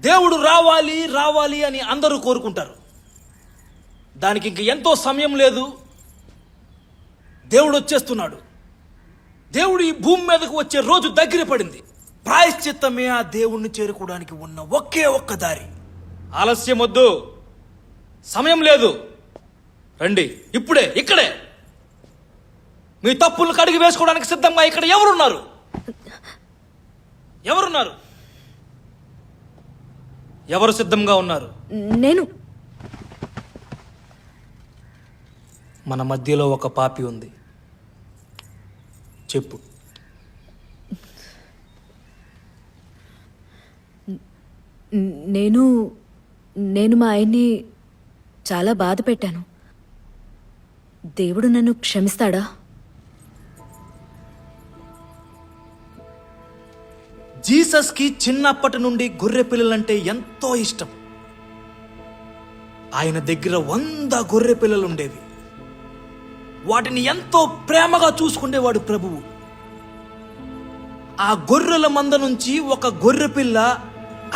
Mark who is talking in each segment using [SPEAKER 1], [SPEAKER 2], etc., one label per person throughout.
[SPEAKER 1] దేవుడు రావాలి రావాలి అని అందరూ కోరుకుంటారు. దానికి ఇంక ఎంతో సమయం లేదు. దేవుడు వచ్చేస్తున్నాడు. దేవుడు ఈ భూమి మీదకు వచ్చే రోజు దగ్గర పడింది. ప్రాయశ్చిత్తమే ఆ దేవుణ్ణి చేరుకోవడానికి ఉన్న ఒకే ఒక్క దారి. ఆలస్యం వద్దు, సమయం లేదు. రండి, ఇప్పుడే, ఇక్కడే. మీ తప్పులను కడిగి వేసుకోవడానికి సిద్ధంగా ఇక్కడ ఎవరున్నారు? ఎవరున్నారు? ఎవరు సిద్ధంగా ఉన్నారు?
[SPEAKER 2] నేను.
[SPEAKER 1] మన మధ్యలో ఒక పాపి ఉంది. చెప్పు.
[SPEAKER 2] నేను మా ఆయన్ని చాలా బాధ పెట్టాను. దేవుడు నన్ను క్షమిస్తాడా?
[SPEAKER 1] జీసస్కి చిన్నప్పటి నుండి గొర్రె పిల్లలంటే ఎంతో ఇష్టం. ఆయన దగ్గర 100 గొర్రె పిల్లలు ఉండేవి. వాటిని ఎంతో ప్రేమగా చూసుకునేవాడు ప్రభువు. ఆ గొర్రెల మంద నుంచి ఒక గొర్రె పిల్ల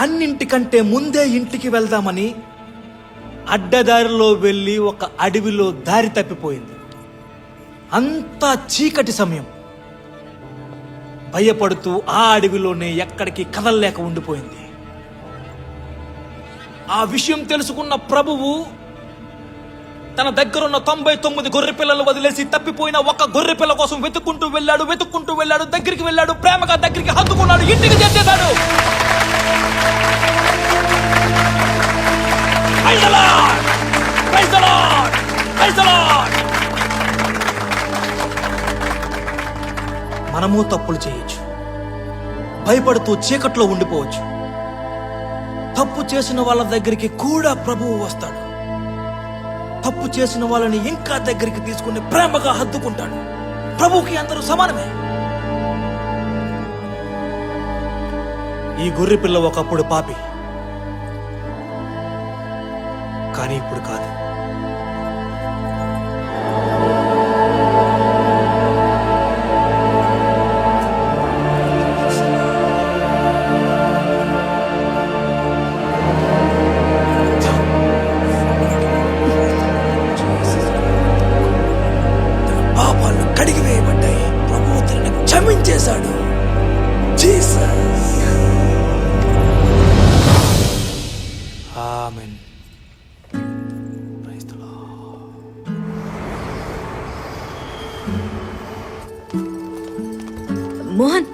[SPEAKER 1] అన్నింటికంటే ముందే ఇంటికి వెళ్దామని అడ్డదారిలో వెళ్ళి ఒక అడవిలో దారి తప్పిపోయింది. అంతా చీకటి సమయం. భయపడుతూ ఆ అడవిలోనే ఎక్కడికి కదలలేక ఉండిపోయింది. ఆ విషయం తెలుసుకున్న ప్రభువు తన దగ్గరున్న 99 గొర్రె పిల్లలు వదిలేసి తప్పిపోయిన ఒక గొర్రె పిల్ల కోసం వెతుక్కుంటూ వెళ్ళాడు. దగ్గరికి వెళ్ళాడు, ప్రేమగా దగ్గరికి హత్తుకున్నాడు, ఇంటికి చేర్చేశాడు. Praise the Lord! Praise the Lord! Praise the Lord! మనము తప్పులు చేయొచ్చు, భయపడుతూ చీకట్లో ఉండిపోవచ్చు. తప్పు చేసిన వాళ్ళ దగ్గరికి కూడా ప్రభువు వస్తాడు. తప్పు చేసిన వాళ్ళని ఇంకా దగ్గరికి తీసుకుని ప్రేమగా హత్తుకుంటాడు. ప్రభువుకి అందరూ సమానమే. ఈ గొర్రె పిల్ల ఒకప్పుడు పాపి, కానీ ఇప్పుడు కాదు. పాపాలు కడిగి వేయబడ్డాయి. ప్రభువు తనని క్షమించేశాడు. జీసస్. ఆమేన్.
[SPEAKER 2] మోహన్,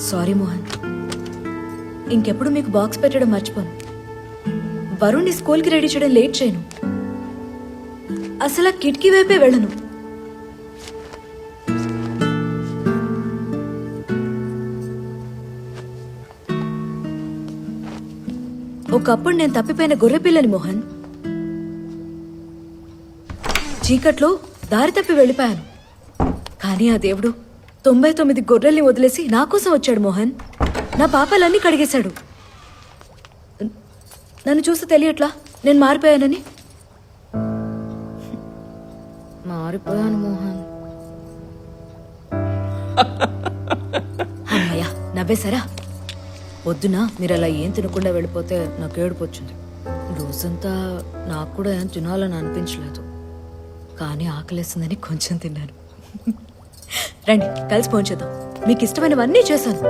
[SPEAKER 2] సారీ మోహన్. ఇంకెప్పుడు మీకు బాక్స్ పెట్టడం మర్చిపోను. వరుణ్ని స్కూల్కి రెడీ చేయడం లేట్ చేయను. అసలు ఆ కిటికీ వైపే వెళ్ళను. ఒకప్పుడు నేను తప్పిపోయిన గొర్రె పిల్లని మోహన్. చీకట్లో దారి తప్పి వెళ్ళిపోయాను. కానీ ఆ దేవుడు 99 గొర్రెల్ని వదిలేసి నా కోసం వచ్చాడు మోహన్. నా పాపాలన్నీ కడిగేశాడు. నన్ను చూస్తే తెలియట్లా నేను మారిపోయానని? మారిపోయాను మోహన్. అమ్మయ్యా, నవ్వేశారా? వద్దునా, మీరు అలా ఏం తినకుండా వెళ్ళిపోతే నాకు ఏడుపు వచ్చింది. రోజంతా నాకు కూడా ఏం తినాలని అనిపించలేదు, కానీ ఆకలేస్తుందని కొంచెం తిన్నాను. రండి, కలిసి పోంచేద్దాం. మీకు ఇష్టమైనవన్నీ చేశాను.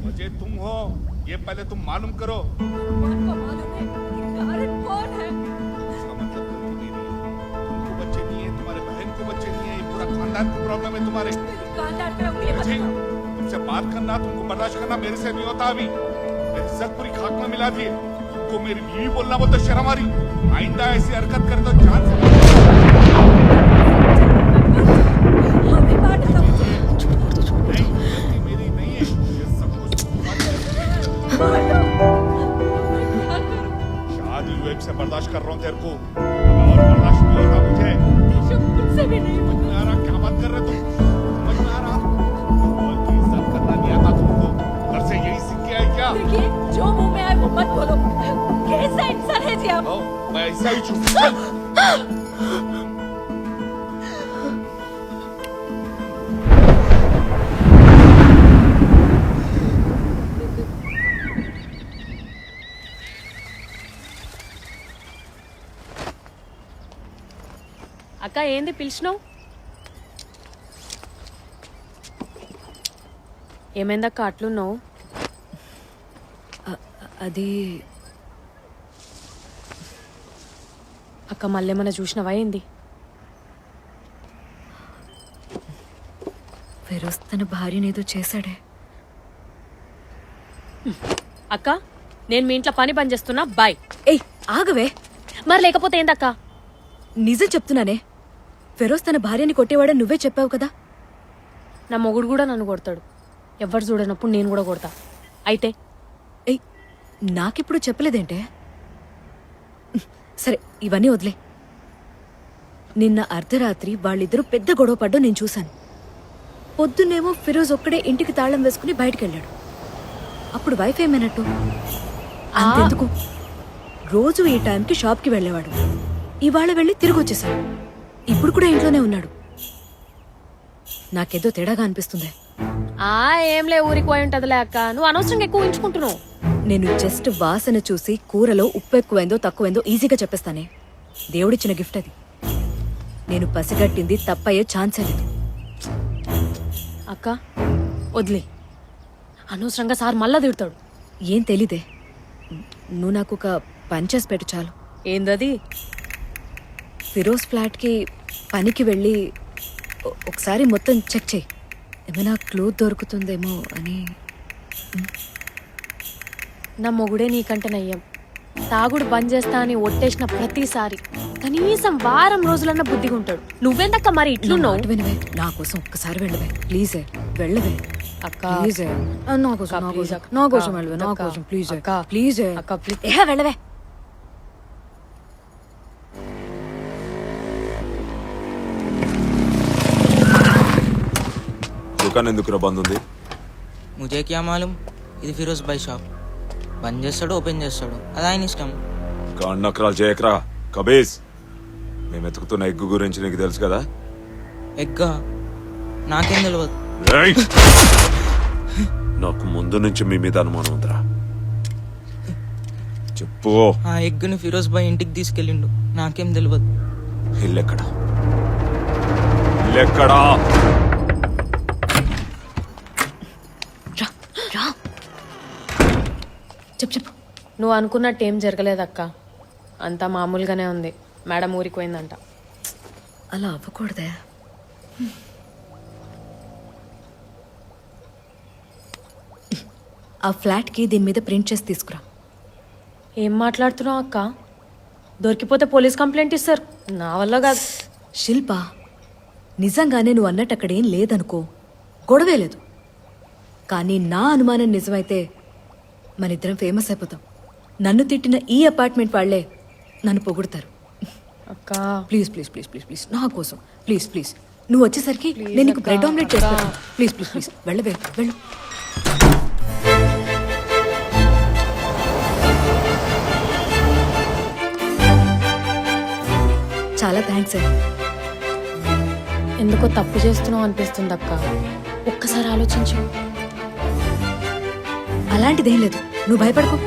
[SPEAKER 3] मुझे तुम हो ये पहले तुम मालूम करो।
[SPEAKER 2] भगवान को मालूम है कि कारण कौन है।
[SPEAKER 3] इसका मतलब गलती मेरी है। तुमको बच्चे नहीं है, तुम्हारे बहन को बच्चे नहीं है, ये पूरा खानदान की प्रॉब्लम है तुम्हारे।
[SPEAKER 2] खानदान पे उंगली मत उठाओ।
[SPEAKER 3] तुम तुमसे बात करना, तुमको बर्दाश्त करना मेरे से नहीं होता अभी। मेरी इज्जत पूरी खाक में मिला दी है। तुमको मेरी बीवी बोलना बोलते शर्म आ रही। आइंदा ऐसी हरकत करे तो जान से नहीं, गलती मेरी नहीं है। ये सब कुछ शादी हुए से बर्दाश्त कर रहा हूँ तेरे को, और बर्दाश्त नहीं होता मुझे।
[SPEAKER 4] मुझसे भी नहीं
[SPEAKER 3] समझ में आ रहा क्या बात कर रहे तुम? समझ में आ रहा और की इज्जत करना नहीं आता तुमको? घर से यही सीख के आए क्या?
[SPEAKER 4] देखिए, जो मुंह में आए वो मत बोलो। कैसा इंसान है जी आप?
[SPEAKER 3] ओ, मैं ऐसा ही चुप चल।
[SPEAKER 4] అక్క ఏంది పిలిచినావు? ఏమైందక్క అట్లున్నావు?
[SPEAKER 2] అది
[SPEAKER 4] అక్క మళ్ళేమన్నా చూసినావా ఏంది?
[SPEAKER 2] ఫిరోజ్ తన భార్యనేదో చేశాడే.
[SPEAKER 4] అక్క నేను మీ ఇంట్లో పని చేస్తున్నా, బాయ్.
[SPEAKER 2] ఏయ్ ఆగవే,
[SPEAKER 4] మరి లేకపోతే ఏందక్క?
[SPEAKER 2] నిజం చెప్తున్నానే, ఫిరోజ్ తన భార్యని కొట్టేవాడని నువ్వే చెప్పావు కదా.
[SPEAKER 4] నా మొగుడు కూడా నన్ను కొడతాడు. ఎవరు చూడనప్పుడు నేను కూడా కొడతా. అయితే
[SPEAKER 2] ఏయ్ నాకిప్పుడు చెప్పలేదేంటే? సరే ఇవన్నీ వదిలే. నిన్న అర్ధరాత్రి వాళ్ళిద్దరూ పెద్ద గొడవ పడ్డం నేను చూశాను. పొద్దున్నేమో ఫిరోజ్ ఒక్కడే ఇంటికి తాళం వేసుకుని బయటకెళ్ళాడు. అప్పుడు వైఫ్ ఏమైనట్టు? అంతెందుకు, రోజు ఈ టైంకి షాప్కి వెళ్ళేవాడు. ఇవాళ వెళ్ళి తిరిగి వచ్చేసాడు. ఇప్పుడు కూడా ఇంట్లోనే ఉన్నాడు. నాకేదో తేడాగా అనిపిస్తుంది.
[SPEAKER 4] ఏంలే, ఊరికి పోయి ఉంటదిలే అక్క. నువ్వు అనవసరంగా ఎక్కువ ఉంచుకుంటున్నావు.
[SPEAKER 2] నేను జస్ట్ వాసన చూసి కూరలో ఉప్పు ఎక్కువైందో తక్కువైందో ఈజీగా చెప్పేస్తానే. దేవుడిచ్చిన గిఫ్ట్ అది. నేను పసిగట్టింది తప్పయ్యే ఛాన్సే లేదు.
[SPEAKER 4] అక్క వదిలే, అనవసరంగా సార్ మళ్ళా తిడతాడు.
[SPEAKER 2] ఏం తెలీదే, నువ్వు నాకు ఒక పని చేసి పెట్టు చాలు.
[SPEAKER 4] ఏందది?
[SPEAKER 2] ఫిరోజ్ ఫ్లాట్కి పనికి వెళ్ళి ఒకసారి మొత్తం చెక్ చేయి. ఏమైనా క్లూ దొరుకుతుందేమో అని.
[SPEAKER 4] నా మొగుడే నీకంటే నయ్యం. తాగుడు బంద్ చేస్తా అని ఒట్టేసిన ప్రతిసారి కనీసం వారం రోజులన్నా బుద్ధిగా ఉంటాడు. నువ్వెందక్క మరి ఇట్లున్నావు?
[SPEAKER 2] వినవే, నా కోసం ఒక్కసారి వెళ్ళవే ప్లీజే. వెళ్ళవే
[SPEAKER 4] అక్క
[SPEAKER 2] ప్లీజే. నా కోసం నా
[SPEAKER 4] ప్లీజ్
[SPEAKER 2] కోసం
[SPEAKER 4] అక్క.
[SPEAKER 2] నా కోసం వెళ్ళవే, నా
[SPEAKER 4] అక్క.
[SPEAKER 2] కోసం ప్లీజే
[SPEAKER 4] అక్క.
[SPEAKER 2] ప్లీజే.
[SPEAKER 4] అక్క ప్లీజ్.
[SPEAKER 2] వెళ్ళవే.
[SPEAKER 5] दुकान ఎందుకురా బంద్ ఉంది?
[SPEAKER 6] ముజే క్యా మాలూమ్. ఇది ఫిరోజ్ భాయ్ షాప్. బంద్ చేస్తాడు, ఓపెన్ చేస్తాడు, అది ఆయన ఇష్టం.
[SPEAKER 5] కాన్నకరాలు చేయకరా కబీస్. మేము ఎత్తుకుతున్న ఎగ్గు గురించి నీకు తెలుసు కదా.
[SPEAKER 6] ఎగ్గా? నాకేం తెలియదు.
[SPEAKER 5] ఏయ్! నాకు ముందు నుంచి మీ మీద అనుమానం ఉందిరా. చెప్పు.
[SPEAKER 6] ఆ ఎగ్గుని ఫిరోజ్ భాయ్ ఇంటికి తీసుకెళ్ళిండు, నాకేం తెలియదు.
[SPEAKER 5] ఇల్లెక్కడా? ఇల్లెక్కడా?
[SPEAKER 2] రా చెప్పు చెప్పు.
[SPEAKER 4] నువ్వు అనుకున్నట్టు ఏం జరగలేదక్క. అంతా మామూలుగానే ఉంది. మేడం ఊరికి పోయిందంట.
[SPEAKER 2] అలా అవ్వకూడదే. ఆ ఫ్లాట్కి దీని మీద ప్రింట్ చేసి తీసుకురా.
[SPEAKER 4] ఏం మాట్లాడుతున్నావు అక్క? దొరికిపోతే పోలీస్ కంప్లైంట్ ఇస్తారు. నా వల్ల కాదు.
[SPEAKER 2] శిల్ప, నిజంగానే నువ్వు అన్నట్టు అక్కడేం లేదనుకో, గొడవే లేదు. కానీ నా అనుమానం నిజమైతే మనిద్దరం ఫేమస్ అయిపోతాం. నన్ను తిట్టిన ఈ అపార్ట్మెంట్ వాళ్లే నన్ను పొగుడతారు.
[SPEAKER 4] అక్క
[SPEAKER 2] please please please please please నా కోసం ప్లీజ్ ప్లీజ్. నువ్వు వచ్చేసరికి నేను నీకు బ్రెడ్ ఆమ్లెట్ చేస్తాను. ప్లీజ్ ప్లీజ్ ప్లీజ్ వెళ్ళవే, వెళ్ళు. చాలా థ్యాంక్స్ అండి.
[SPEAKER 4] ఎందుకో తప్పు చేస్తున్నావు అనిపిస్తుంది అక్క. ఒక్కసారి ఆలోచించు.
[SPEAKER 2] అలాంటిదేం లేదు, నువ్వు భయపడకు.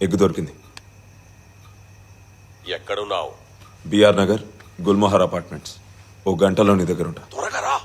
[SPEAKER 5] ఎగ్గు దొరికింది.
[SPEAKER 7] ఎక్కడున్నావు?
[SPEAKER 5] B R Nagar Gulmohar apartments. ఓ గంటలో నీ దగ్గర ఉంటా.
[SPEAKER 7] త్వరగా రా.